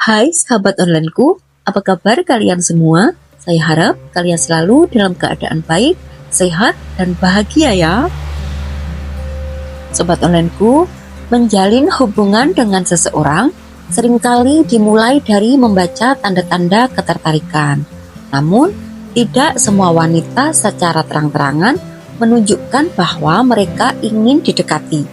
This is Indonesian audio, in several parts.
Hai sahabat onlineku, apa kabar kalian semua? Saya harap kalian selalu dalam keadaan baik, sehat, dan bahagia ya. Sobat onlineku, menjalin hubungan dengan seseorang seringkali dimulai dari membaca tanda-tanda ketertarikan. Namun, tidak semua wanita secara terang-terangan menunjukkan bahwa mereka ingin didekati.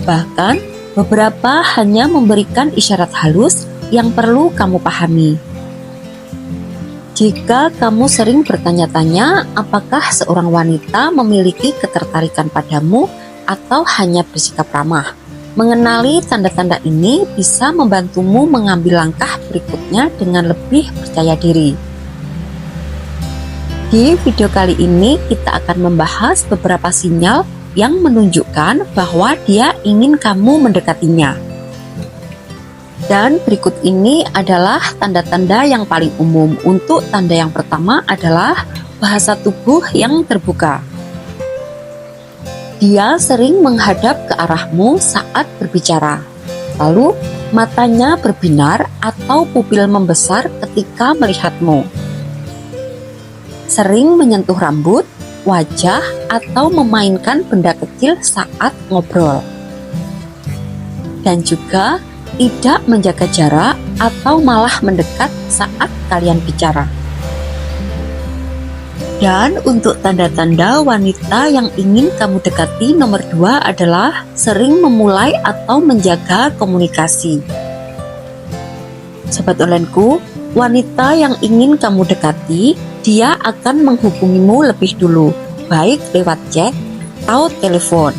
Bahkan, beberapa hanya memberikan isyarat halus yang perlu kamu pahami. Jika kamu sering bertanya-tanya apakah seorang wanita memiliki ketertarikan padamu atau hanya bersikap ramah, mengenali tanda-tanda ini bisa membantumu mengambil langkah berikutnya dengan lebih percaya diri. Di video kali ini kita akan membahas beberapa sinyal yang menunjukkan bahwa dia ingin kamu mendekatinya. Dan berikut ini adalah tanda-tanda yang paling umum. Untuk tanda yang pertama adalah bahasa tubuh yang terbuka. Dia sering menghadap ke arahmu saat berbicara. Lalu matanya berbinar atau pupil membesar ketika melihatmu. Sering menyentuh rambut, wajah, atau memainkan benda kecil saat ngobrol. Dan juga tidak menjaga jarak atau malah mendekat saat kalian bicara. Dan untuk tanda-tanda wanita yang ingin kamu dekati nomor 2 adalah sering memulai atau menjaga komunikasi. Sobat onlineku, wanita yang ingin kamu dekati, dia akan menghubungimu lebih dulu, baik lewat chat atau telepon.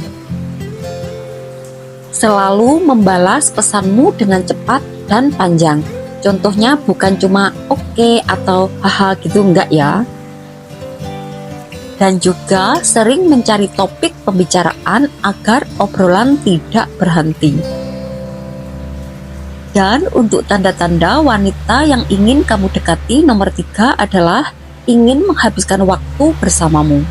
Selalu membalas pesanmu dengan cepat dan panjang. Contohnya bukan cuma oke atau haha gitu, enggak ya. Dan juga sering mencari topik pembicaraan agar obrolan tidak berhenti. Dan untuk tanda-tanda wanita yang ingin kamu dekati nomor 3 adalah ingin menghabiskan waktu bersamamu.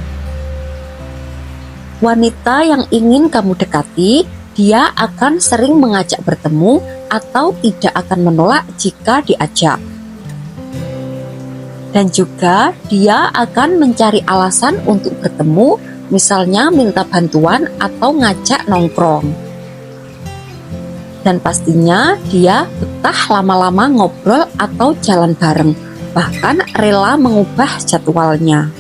Wanita yang ingin kamu dekati, dia akan sering mengajak bertemu atau tidak akan menolak jika diajak. Dan juga dia akan mencari alasan untuk bertemu, misalnya minta bantuan atau ngajak nongkrong. Dan pastinya dia betah lama-lama ngobrol atau jalan bareng, bahkan rela mengubah jadwalnya.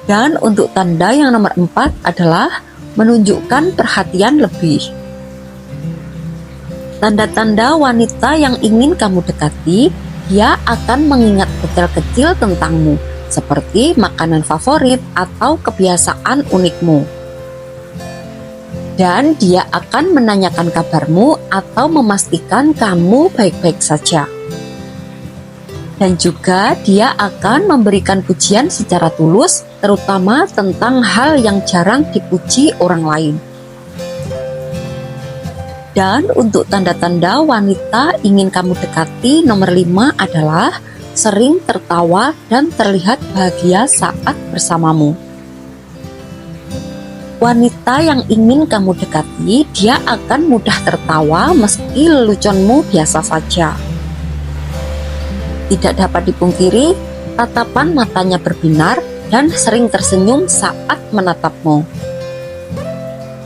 Dan untuk tanda yang nomor 4 adalah menunjukkan perhatian lebih. Tanda-tanda wanita yang ingin kamu dekati, dia akan mengingat detail kecil tentangmu, seperti makanan favorit atau kebiasaan unikmu. Dan dia akan menanyakan kabarmu atau memastikan kamu baik-baik saja. Dan juga dia akan memberikan pujian secara tulus, terutama tentang hal yang jarang dipuji orang lain. Dan untuk tanda-tanda wanita ingin kamu dekati nomor 5 adalah sering tertawa dan terlihat bahagia saat bersamamu. Wanita yang ingin kamu dekati, dia akan mudah tertawa meski leluconmu biasa saja. Tidak dapat dipungkiri, tatapan matanya berbinar dan sering tersenyum saat menatapmu.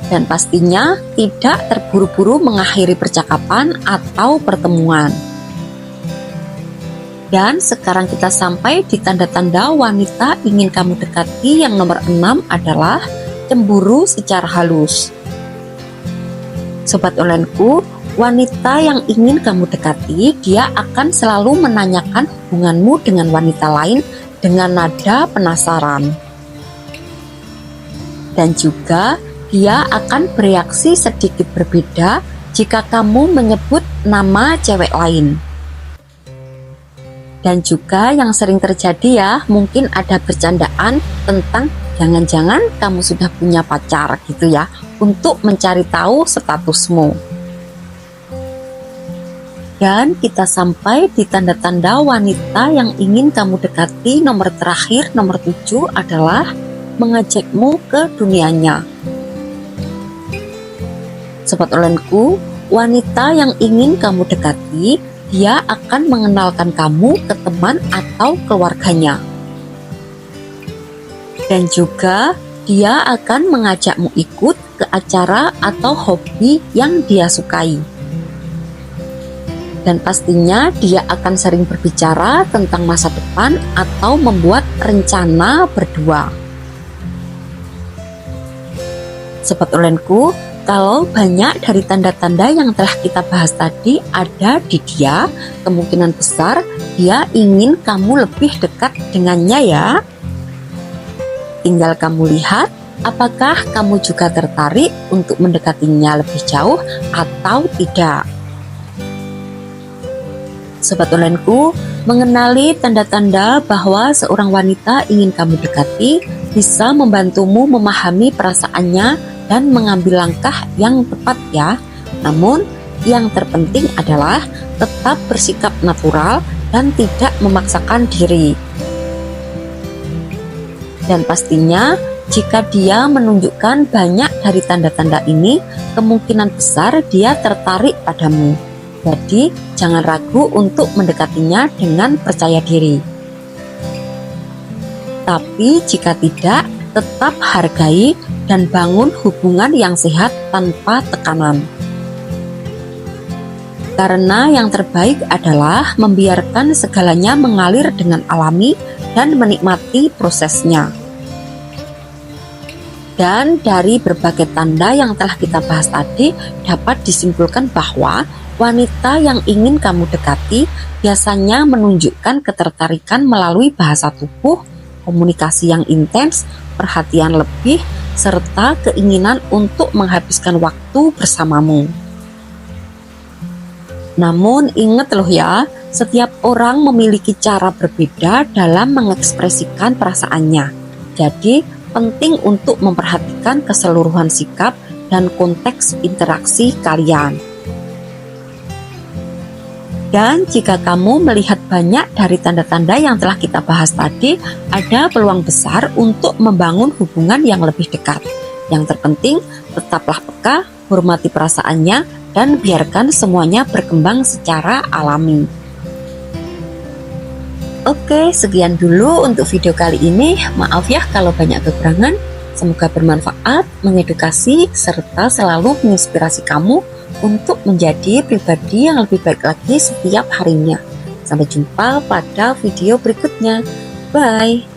Dan pastinya tidak terburu-buru mengakhiri percakapan atau pertemuan. Dan sekarang kita sampai di tanda-tanda wanita ingin kamu dekati yang nomor 6 adalah cemburu secara halus. Sobat onlineku, wanita yang ingin kamu dekati, dia akan selalu menanyakan hubunganmu dengan wanita lain dengan nada penasaran. Dan juga dia akan bereaksi sedikit berbeda jika kamu menyebut nama cewek lain. Dan juga yang sering terjadi ya, mungkin ada bercandaan tentang jangan-jangan kamu sudah punya pacar gitu ya, untuk mencari tahu statusmu. Dan kita sampai di tanda-tanda wanita yang ingin kamu dekati nomor terakhir, nomor 7 adalah mengajakmu ke dunianya. Sobat onlineku, wanita yang ingin kamu dekati, dia akan mengenalkan kamu ke teman atau keluarganya. Dan juga dia akan mengajakmu ikut ke acara atau hobi yang dia sukai. Dan pastinya dia akan sering berbicara tentang masa depan atau membuat rencana berdua. Sobat ulenku, kalau banyak dari tanda-tanda yang telah kita bahas tadi ada di dia, kemungkinan besar dia ingin kamu lebih dekat dengannya ya. Tinggal kamu lihat apakah kamu juga tertarik untuk mendekatinya lebih jauh atau tidak. Sobat ulenku, mengenali tanda-tanda bahwa seorang wanita ingin kamu dekati bisa membantumu memahami perasaannya dan mengambil langkah yang tepat ya. Namun, yang terpenting adalah tetap bersikap natural dan tidak memaksakan diri. Dan pastinya, jika dia menunjukkan banyak dari tanda-tanda ini, kemungkinan besar dia tertarik padamu. Jadi, jangan ragu untuk mendekatinya dengan percaya diri. Tapi jika tidak, tetap hargai dan bangun hubungan yang sehat tanpa tekanan. Karena yang terbaik adalah membiarkan segalanya mengalir dengan alami dan menikmati prosesnya. Dan dari berbagai tanda yang telah kita bahas tadi, dapat disimpulkan bahwa wanita yang ingin kamu dekati biasanya menunjukkan ketertarikan melalui bahasa tubuh, komunikasi yang intens, perhatian lebih, serta keinginan untuk menghabiskan waktu bersamamu. Namun ingat loh ya, setiap orang memiliki cara berbeda dalam mengekspresikan perasaannya. Jadi penting untuk memperhatikan keseluruhan sikap dan konteks interaksi kalian. Dan jika kamu melihat banyak dari tanda-tanda yang telah kita bahas tadi, ada peluang besar untuk membangun hubungan yang lebih dekat. Yang terpenting, tetaplah peka, hormati perasaannya, dan biarkan semuanya berkembang secara alami. Oke, sekian dulu untuk video kali ini. Maaf ya kalau banyak kekurangan. Semoga bermanfaat, mengedukasi, serta selalu menginspirasi kamu untuk menjadi pribadi yang lebih baik lagi setiap harinya. Sampai jumpa pada video berikutnya. Bye!